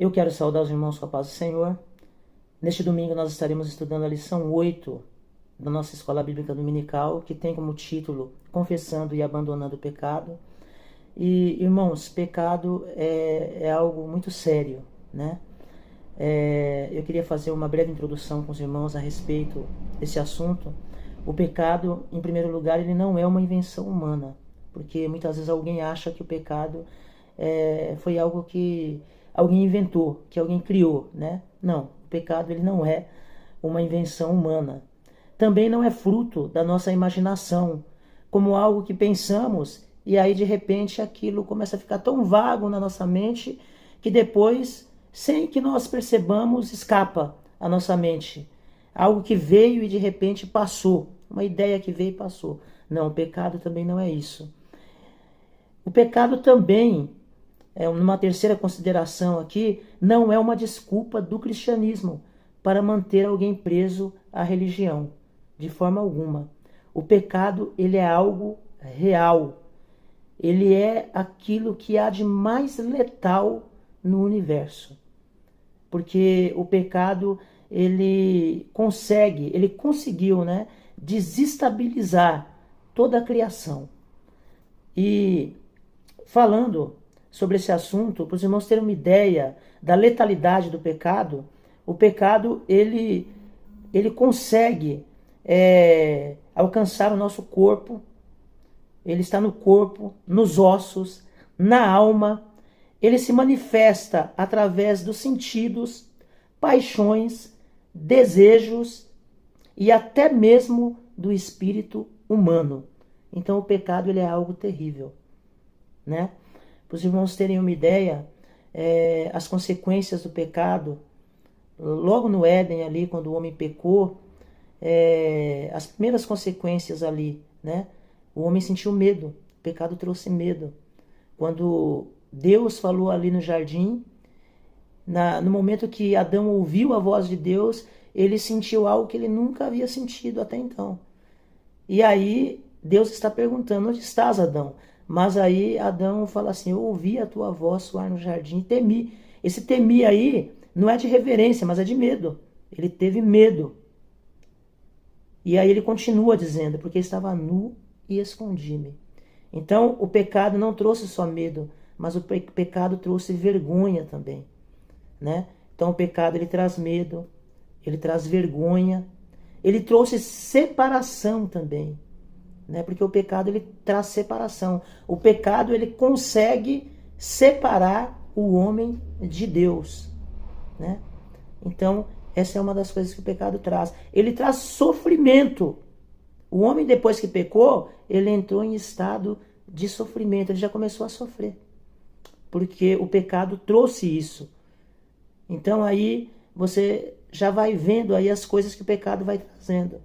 Eu quero saudar os irmãos com a paz do Senhor. Neste domingo nós estaremos estudando a lição 8 da nossa Escola Bíblica Dominical, que tem como título Confessando e Abandonando o Pecado. E, irmãos, pecado é algo muito sério, né? Eu queria fazer uma breve introdução com os irmãos a respeito desse assunto. O pecado, em primeiro lugar, ele não é uma invenção humana, porque muitas vezes alguém acha que o pecado foi algo que alguém inventou, que alguém criou, né? Não, o pecado ele não é uma invenção humana. Também não é fruto da nossa imaginação, como algo que pensamos e aí de repente aquilo começa a ficar tão vago na nossa mente que depois, sem que nós percebamos, escapa à nossa mente. Algo que veio e de repente passou, uma ideia que veio e passou. Não, o pecado também não é isso. O pecado também, numa terceira consideração aqui, não é uma desculpa do cristianismo para manter alguém preso à religião, de forma alguma. O pecado, ele é algo real. Ele é aquilo que há de mais letal no universo. Porque o pecado, ele conseguiu, né, desestabilizar toda a criação. E falando sobre esse assunto, para os irmãos terem uma ideia da letalidade do pecado, o pecado, ele consegue alcançar o nosso corpo. Ele está no corpo, nos ossos, na alma. Ele se manifesta através dos sentidos, paixões, desejos e até mesmo do espírito humano. Então o pecado ele é algo terrível, né? Para os irmãos terem uma ideia, as consequências do pecado, logo no Éden ali, quando o homem pecou, as primeiras consequências ali, né? O homem sentiu medo, o pecado trouxe medo. Quando Deus falou ali no jardim, no momento que Adão ouviu a voz de Deus, ele sentiu algo que ele nunca havia sentido até então. E aí Deus está perguntando, onde estás, Adão? Mas aí Adão fala assim, eu ouvi a tua voz soar no jardim e temi. Esse temi aí não é de reverência, mas é de medo. Ele teve medo. E aí ele continua dizendo, porque estava nu e escondi-me. Então o pecado não trouxe só medo, mas o pecado trouxe vergonha também, né? Então o pecado ele traz medo, ele traz vergonha, ele trouxe separação também, né? Porque o pecado ele traz separação. O pecado ele consegue separar o homem de Deus, né? Então essa é uma das coisas que o pecado traz. Ele traz sofrimento. O homem, depois que pecou, ele entrou em estado de sofrimento, ele já começou a sofrer, porque o pecado trouxe isso. Então aí você já vai vendo aí as coisas que o pecado vai trazendo.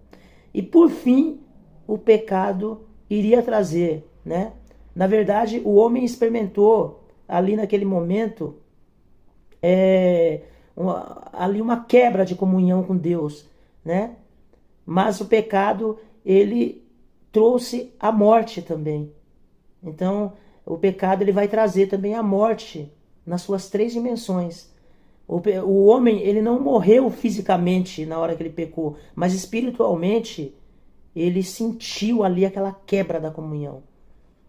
E por fim, o pecado iria trazer, né? Na verdade, o homem experimentou ali naquele momento ali uma quebra de comunhão com Deus, né? Mas o pecado ele trouxe a morte também. Então, o pecado ele vai trazer também a morte nas suas três dimensões. O homem ele não morreu fisicamente na hora que ele pecou, mas espiritualmente ele sentiu ali aquela quebra da comunhão,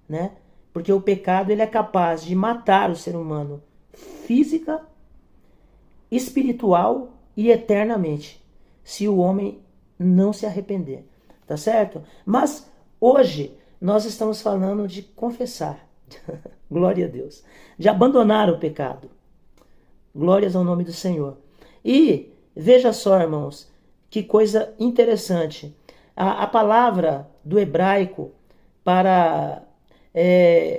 né? Porque o pecado ele é capaz de matar o ser humano física, espiritual e eternamente, se o homem não se arrepender. Tá certo? Mas hoje nós estamos falando de confessar. Glória a Deus. De abandonar o pecado. Glórias ao nome do Senhor. E veja só, irmãos, que coisa interessante. A palavra do hebraico para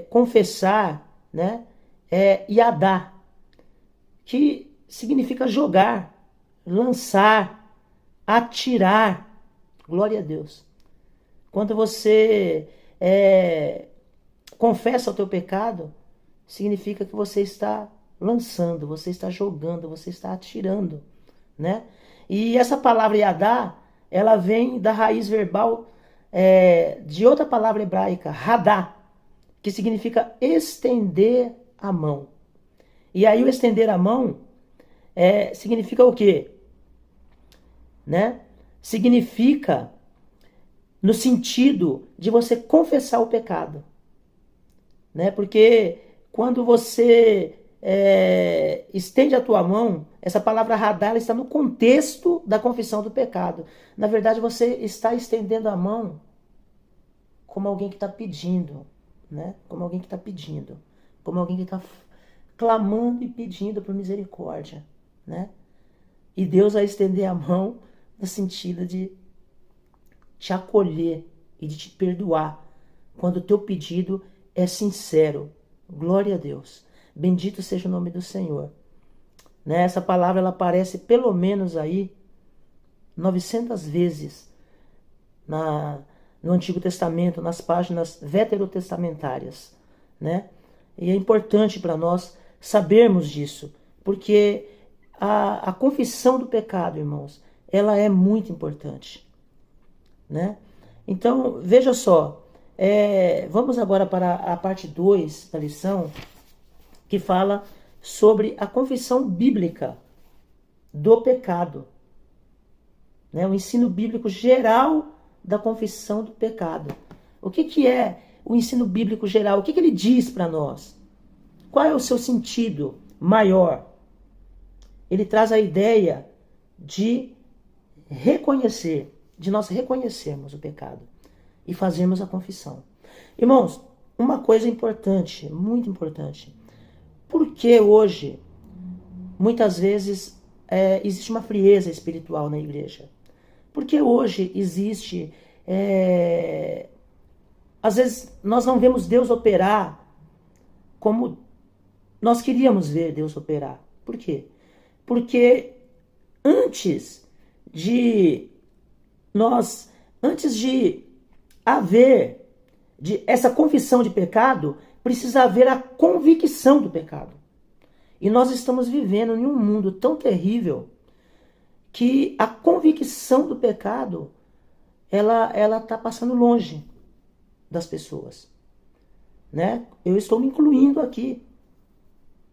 confessar, né, é yadá, que significa jogar, lançar, atirar. Glória a Deus. Quando você confessa o teu pecado, significa que você está lançando, você está jogando, você está atirando, né? E essa palavra yadá, ela vem da raiz verbal de outra palavra hebraica, hadá, que significa estender a mão. E aí o estender a mão significa o quê? Né? Significa no sentido de você confessar o pecado, né? Porque quando você estende a tua mão, essa palavra radar está no contexto da confissão do pecado. Na verdade, você está estendendo a mão como alguém que está pedindo, né? Como alguém que está pedindo, como alguém que está clamando e pedindo por misericórdia, né? E Deus vai estender a mão no sentido de te acolher e de te perdoar quando o teu pedido é sincero. Glória a Deus. Bendito seja o nome do Senhor. Né? Essa palavra ela aparece pelo menos aí 900 vezes no Antigo Testamento, nas páginas veterotestamentárias, né? E é importante para nós sabermos disso, porque a confissão do pecado, irmãos, ela é muito importante, né? Então, veja só, vamos agora para a parte 2 da lição, que fala sobre a confissão bíblica do pecado, né? O ensino bíblico geral da confissão do pecado. O que é o ensino bíblico geral? O que ele diz para nós? Qual é o seu sentido maior? Ele traz a ideia de reconhecer, de nós reconhecermos o pecado e fazermos a confissão. Irmãos, uma coisa importante, muito importante. Por que hoje, muitas vezes, existe uma frieza espiritual na igreja? Porque hoje existe... às vezes nós não vemos Deus operar como nós queríamos ver Deus operar. Por quê? Porque antes de haver essa confissão de pecado, precisa haver a convicção do pecado. E nós estamos vivendo em um mundo tão terrível que a convicção do pecado ela está passando longe das pessoas, né? Eu estou me incluindo aqui,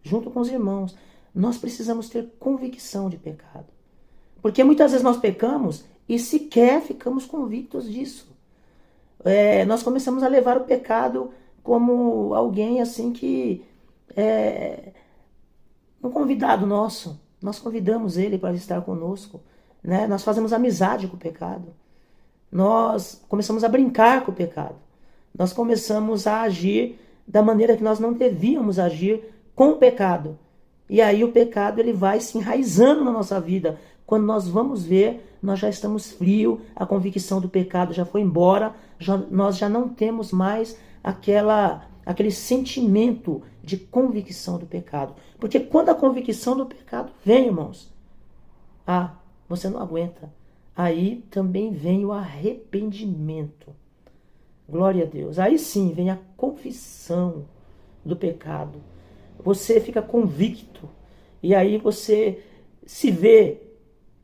junto com os irmãos. Nós precisamos ter convicção de pecado, porque muitas vezes nós pecamos e sequer ficamos convictos disso. Nós começamos a levar o pecado como alguém assim que um convidado nosso. Nós convidamos ele para estar conosco, né? Nós fazemos amizade com o pecado. Nós começamos a brincar com o pecado. Nós começamos a agir da maneira que nós não devíamos agir com o pecado. E aí o pecado ele vai se enraizando na nossa vida. Quando nós vamos ver, nós já estamos frios, a convicção do pecado já foi embora, nós já não temos mais aquele sentimento de convicção do pecado. Porque quando a convicção do pecado vem, irmãos, você não aguenta. Aí também vem o arrependimento. Glória a Deus. Aí sim vem a confissão do pecado. Você fica convicto. E aí você se vê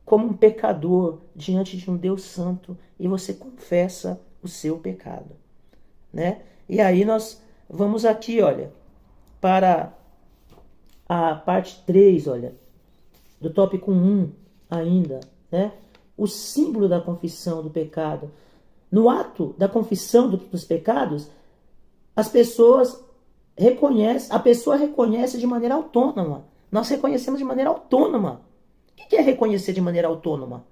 como um pecador diante de um Deus santo. E você confessa o seu pecado, né? E aí nós vamos aqui, olha, para a parte 3, olha, do tópico 1 ainda, né? O símbolo da confissão do pecado. No ato da confissão dos pecados, a pessoa reconhece de maneira autônoma. Nós reconhecemos de maneira autônoma. O que é reconhecer de maneira autônoma?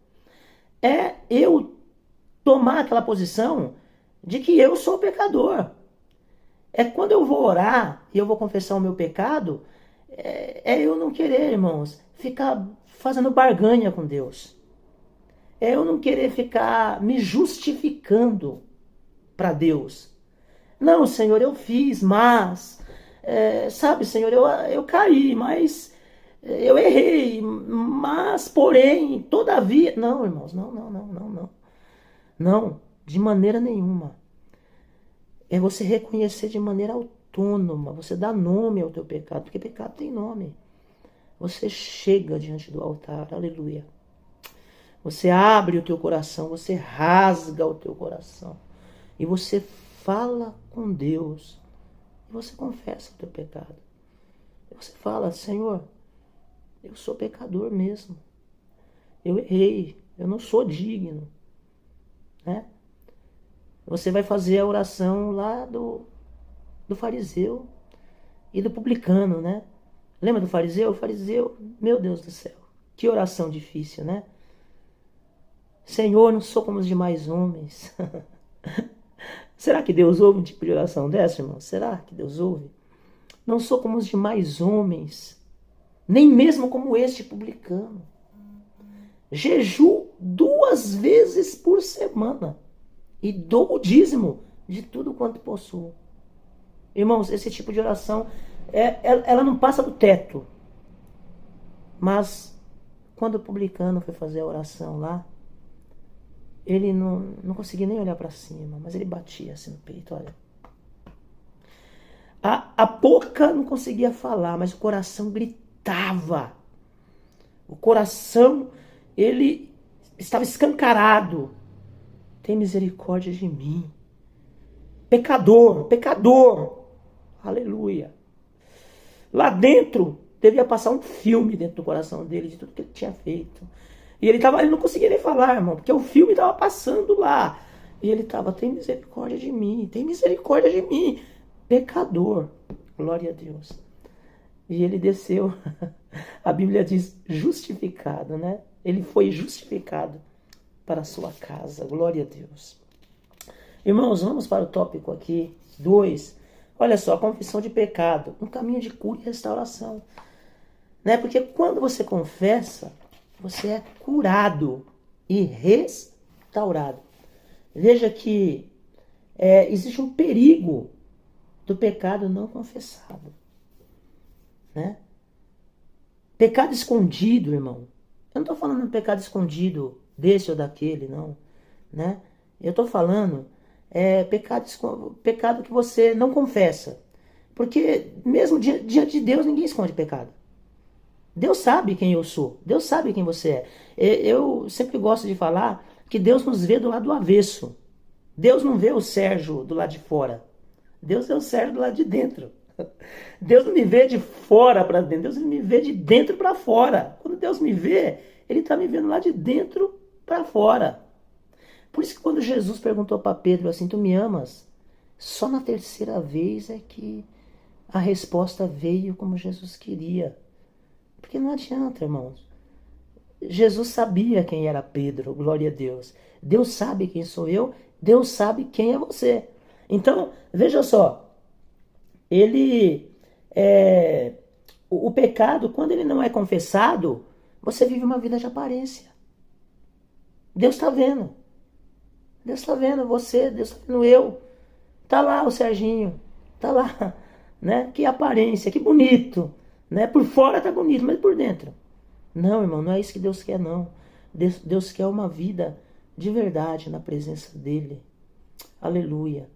É eu tomar aquela posição de que eu sou pecador. É quando eu vou orar e eu vou confessar o meu pecado, eu não querer, irmãos, ficar fazendo barganha com Deus. É eu não querer ficar me justificando para Deus. Não, Senhor, eu fiz, mas... sabe, Senhor, eu caí, mas... eu errei, mas, porém, todavia... Não, irmãos, não. Não, de maneira nenhuma. É você reconhecer de maneira autônoma. Você dá nome ao teu pecado, porque pecado tem nome. Você chega diante do altar, aleluia. Você abre o teu coração, você rasga o teu coração. E você fala com Deus. E você confessa o teu pecado. E você fala, Senhor, eu sou pecador mesmo. Eu errei, eu não sou digno, né? Você vai fazer a oração lá do fariseu e do publicano, né? Lembra do fariseu? O fariseu, meu Deus do céu, que oração difícil, né? Senhor, não sou como os demais homens. Será que Deus ouve um tipo de oração dessa, irmão? Será que Deus ouve? Não sou como os demais homens, nem mesmo como este publicano. Jejuo 2 vezes por semana e dou o dízimo de tudo quanto possuo. Irmãos, esse tipo de oração, ela não passa do teto. Mas, quando o publicano foi fazer a oração lá, ele não conseguia nem olhar para cima, mas ele batia assim no peito, olha. A boca não conseguia falar, mas o coração gritava. O coração, ele estava escancarado. Tem misericórdia de mim. Pecador, pecador. Aleluia. Lá dentro, devia passar um filme dentro do coração dele, de tudo que ele tinha feito. E ele não conseguia nem falar, irmão, porque o filme estava passando lá. E ele estava, tem misericórdia de mim, tem misericórdia de mim. Pecador. Glória a Deus. E ele desceu. A Bíblia diz justificado, né? Ele foi justificado para a sua casa. Glória a Deus. Irmãos, vamos para o tópico aqui 2. Olha só, confissão de pecado, um caminho de cura e restauração. Né? Porque quando você confessa, você é curado e restaurado. Veja que existe um perigo do pecado não confessado. Né? Pecado escondido, irmão. Eu não estou falando de pecado escondido desse ou daquele, não. Né? Eu estou falando pecado que você não confessa. Porque mesmo diante de Deus ninguém esconde pecado. Deus sabe quem eu sou. Deus sabe quem você é. Eu sempre gosto de falar que Deus nos vê do lado do avesso. Deus não vê o Sérgio do lado de fora. Deus vê o Sérgio do lado de dentro. Deus não me vê de fora para dentro. Deus me vê de dentro para fora. Quando Deus me vê, Ele está me vendo lá de dentro para fora. Por isso que quando Jesus perguntou para Pedro assim, tu me amas? Só na terceira vez é que a resposta veio como Jesus queria. Porque não adianta, irmãos. Jesus sabia quem era Pedro, glória a Deus. Deus sabe quem sou eu, Deus sabe quem é você. Então, veja só, o pecado, quando ele não é confessado, você vive uma vida de aparência. Deus está vendo. Deus está vendo você, Deus está vendo eu. Tá lá o Serginho, tá lá, né? Que aparência, que bonito, né? Por fora tá bonito, mas por dentro. Não, irmão, não é isso que Deus quer, não. Deus quer uma vida de verdade na presença dele. Aleluia.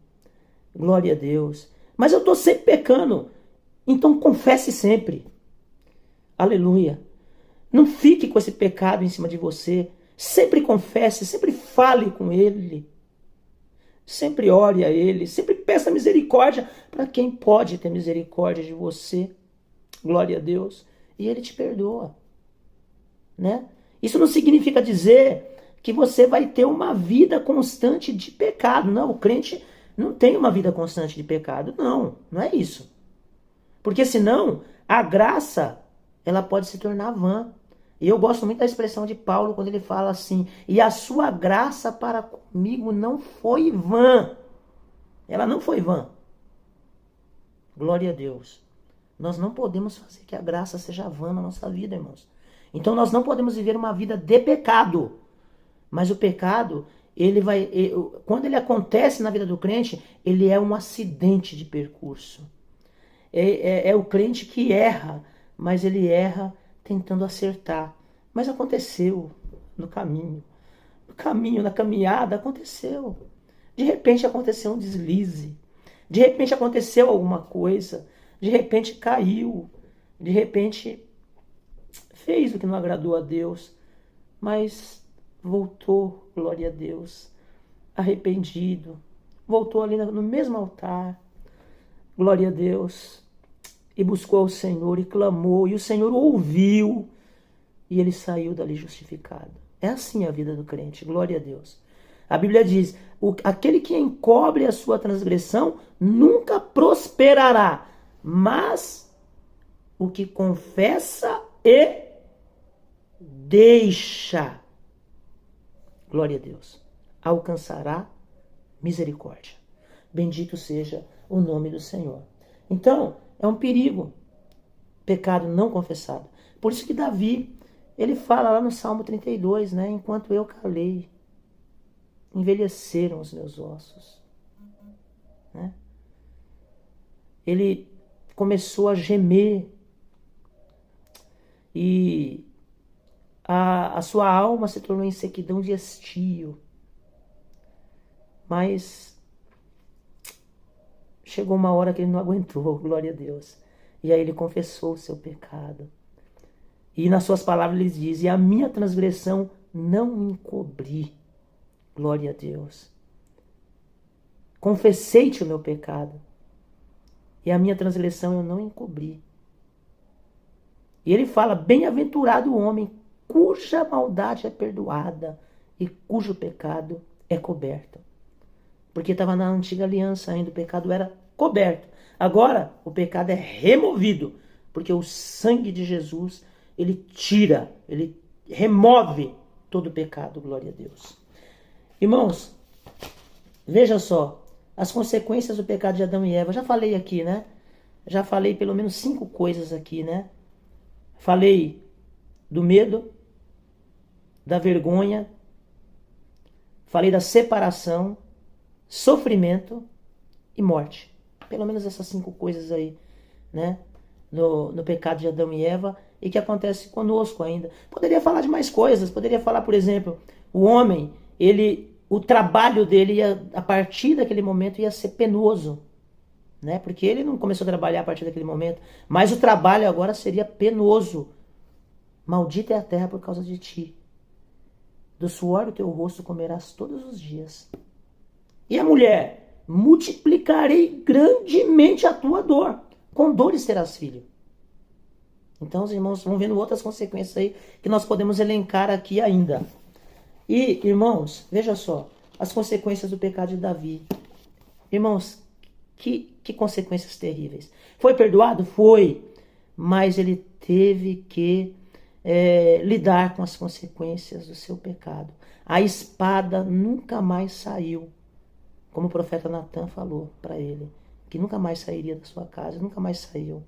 Glória a Deus. Mas eu estou sempre pecando. Então confesse sempre. Aleluia. Não fique com esse pecado em cima de você. Sempre confesse, sempre fale com ele. Sempre ore a ele, sempre peça misericórdia para quem pode ter misericórdia de você. Glória a Deus. E ele te perdoa. Né? Isso não significa dizer que você vai ter uma vida constante de pecado. Não, o crente não tem uma vida constante de pecado. Não, não é isso. Porque senão a graça ela pode se tornar vã. E eu gosto muito da expressão de Paulo quando ele fala assim, e a sua graça para comigo não foi vã. Ela não foi vã. Glória a Deus. Nós não podemos fazer que a graça seja vã na nossa vida, irmãos. Então nós não podemos viver uma vida de pecado. Mas o pecado, quando ele acontece na vida do crente, ele é um acidente de percurso. É o crente que erra, mas ele erra tentando acertar. Mas aconteceu no caminho. No caminho, na caminhada, aconteceu. De repente aconteceu um deslize. De repente aconteceu alguma coisa. De repente caiu. De repente fez o que não agradou a Deus. Mas voltou, glória a Deus, arrependido. Voltou ali no mesmo altar. Glória a Deus. E buscou ao Senhor e clamou. E o Senhor ouviu. e ele saiu dali justificado. É assim a vida do crente, glória a Deus. A Bíblia diz, aquele que encobre a sua transgressão nunca prosperará, mas o que confessa e deixa, glória a Deus, alcançará misericórdia. Bendito seja o nome do Senhor. Então, é um perigo, pecado não confessado. Por isso que Davi, ele fala lá no Salmo 32, né? Enquanto eu calei, envelheceram os meus ossos. Né? Ele começou a gemer e a sua alma se tornou em sequidão de estio. Mas chegou uma hora que ele não aguentou, glória a Deus. E aí ele confessou o seu pecado. E nas suas palavras ele diz, e a minha transgressão não encobri. Glória a Deus. Confessei-te o meu pecado. E a minha transgressão eu não encobri. E ele fala, bem-aventurado o homem cuja maldade é perdoada e cujo pecado é coberto. Porque estava na antiga aliança ainda, o pecado era coberto. Agora, o pecado é removido, porque o sangue de Jesus, ele tira, ele remove todo o pecado, glória a Deus. Irmãos, veja só, as consequências do pecado de Adão e Eva. Eu já falei aqui, né? Já falei pelo menos 5 coisas aqui, né? Falei do medo, da vergonha, falei da separação, sofrimento e morte. Pelo menos essas 5 coisas aí, né? No pecado de Adão e Eva e que acontece conosco ainda. Poderia falar de mais coisas, poderia falar, por exemplo, o homem, o trabalho dele a partir daquele momento ia ser penoso, né? Porque ele não começou a trabalhar a partir daquele momento, mas o trabalho agora seria penoso. Maldita é a terra por causa de ti. Do suor do teu rosto comerás todos os dias. E a mulher, multiplicarei grandemente a tua dor. Com dores terás filho. Então os irmãos vão vendo outras consequências aí que nós podemos elencar aqui ainda. E, irmãos, veja só, as consequências do pecado de Davi. Irmãos, que consequências terríveis. Foi perdoado? Foi. Mas ele teve que lidar com as consequências do seu pecado. A espada nunca mais saiu. Como o profeta Natan falou para ele, que nunca mais sairia da sua casa, nunca mais saiu.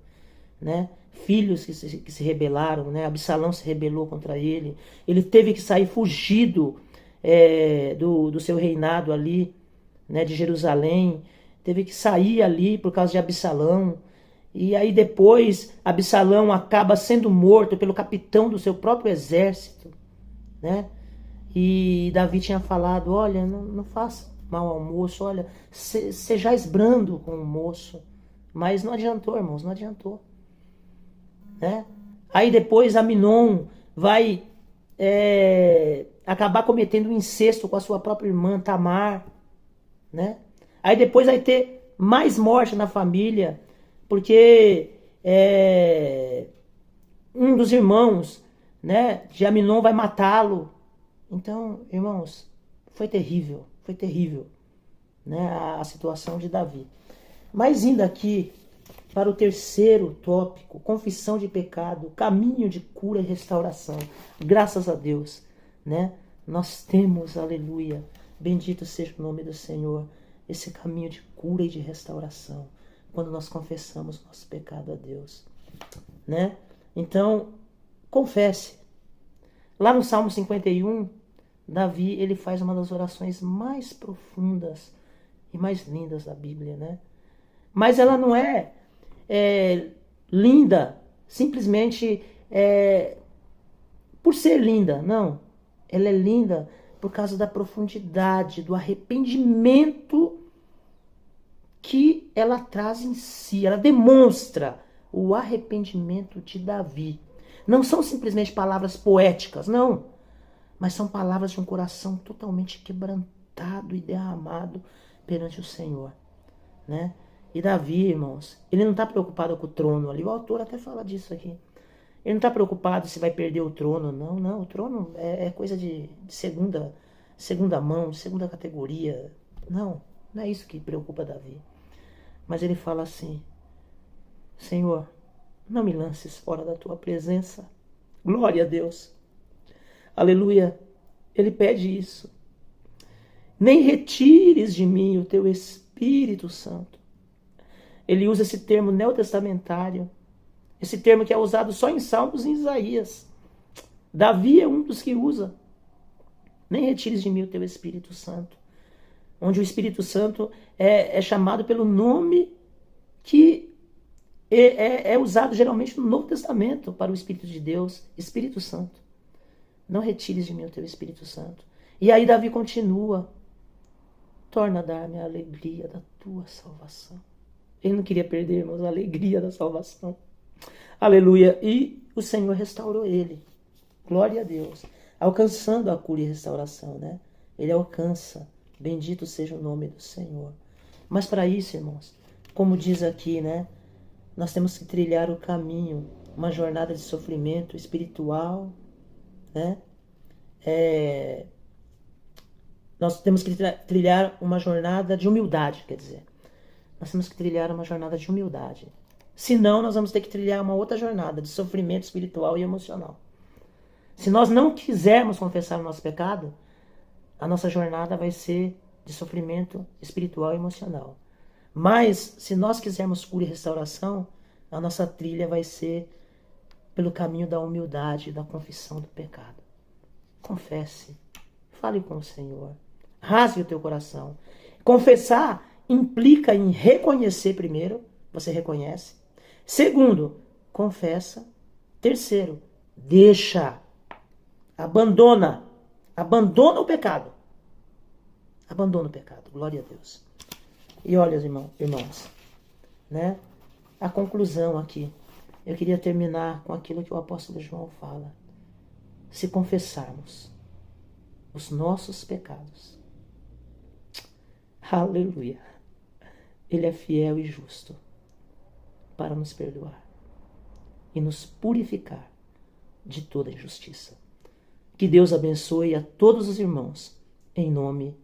Né? Filhos que se rebelaram, né? Absalão se rebelou contra ele. Ele teve que sair fugido do seu reinado ali, né? De Jerusalém. Teve que sair ali por causa de Absalão. E aí depois Absalão acaba sendo morto pelo capitão do seu próprio exército, né? E Davi tinha falado, olha, não faça mal ao moço, olha, sejais brando com o moço. Mas não adiantou, irmãos, não adiantou. Né? Aí depois Aminon vai acabar cometendo um incesto com a sua própria irmã Tamar. Né? Aí depois vai ter mais morte na família, porque um dos irmãos, né, de Aminon vai matá-lo. Então, irmãos, foi terrível, né, a situação de Davi. Mas indo aqui para o terceiro tópico, confissão de pecado, caminho de cura e restauração. Graças a Deus, né, nós temos, aleluia, bendito seja o nome do Senhor, esse caminho de cura e de restauração, quando nós confessamos nosso pecado a Deus, né? Então, confesse. Lá no Salmo 51, Davi, ele faz uma das orações mais profundas e mais lindas da Bíblia, né? Mas ela não é linda simplesmente por ser linda, não. Ela é linda por causa da profundidade, do arrependimento que ela traz em si. Ela demonstra o arrependimento de Davi. Não são simplesmente palavras poéticas, não. Mas são palavras de um coração totalmente quebrantado e derramado perante o Senhor, né? E Davi, irmãos, ele não está preocupado com o trono ali. O autor até fala disso aqui. Ele não está preocupado se vai perder o trono. Não, não. O trono é coisa de segunda mão, de segunda categoria. Não, não é isso que preocupa Davi. Mas ele fala assim: Senhor, não me lances fora da tua presença. Glória a Deus. Aleluia. Ele pede isso. Nem retires de mim o teu Espírito Santo. Ele usa esse termo neotestamentário. Esse termo que é usado só em Salmos e em Isaías. Davi é um dos que usa. Nem retires de mim o teu Espírito Santo. Onde o Espírito Santo é chamado pelo nome que é usado geralmente no Novo Testamento para o Espírito de Deus, Espírito Santo. Não retires de mim o teu Espírito Santo. E aí Davi continua: torna a dar-me a alegria da tua salvação. Ele não queria perder, irmãos, a alegria da salvação. Aleluia. E o Senhor restaurou ele. Glória a Deus. Alcançando a cura e restauração, né? Ele alcança. Bendito seja o nome do Senhor. Mas para isso, irmãos, como diz aqui, né? Nós temos que trilhar o caminho, uma jornada de sofrimento espiritual, né? Nós temos que trilhar uma jornada de humildade, quer dizer. Nós temos que trilhar uma jornada de humildade. Senão, nós vamos ter que trilhar uma outra jornada de sofrimento espiritual e emocional. Se nós não quisermos confessar o nosso pecado, a nossa jornada vai ser de sofrimento espiritual e emocional. Mas, se nós quisermos cura e restauração, a nossa trilha vai ser pelo caminho da humildade, da confissão do pecado. Confesse. Fale com o Senhor. Rasgue o teu coração. Confessar implica em reconhecer primeiro. Você reconhece. Segundo, confessa. Terceiro, deixa. Abandona. Abandona o pecado. Abandona o pecado. Glória a Deus. E olha, irmãos, né? A conclusão aqui. Eu queria terminar com aquilo que o apóstolo João fala. Se confessarmos os nossos pecados, aleluia, Ele é fiel e justo para nos perdoar e nos purificar de toda injustiça. Que Deus abençoe a todos os irmãos, em nome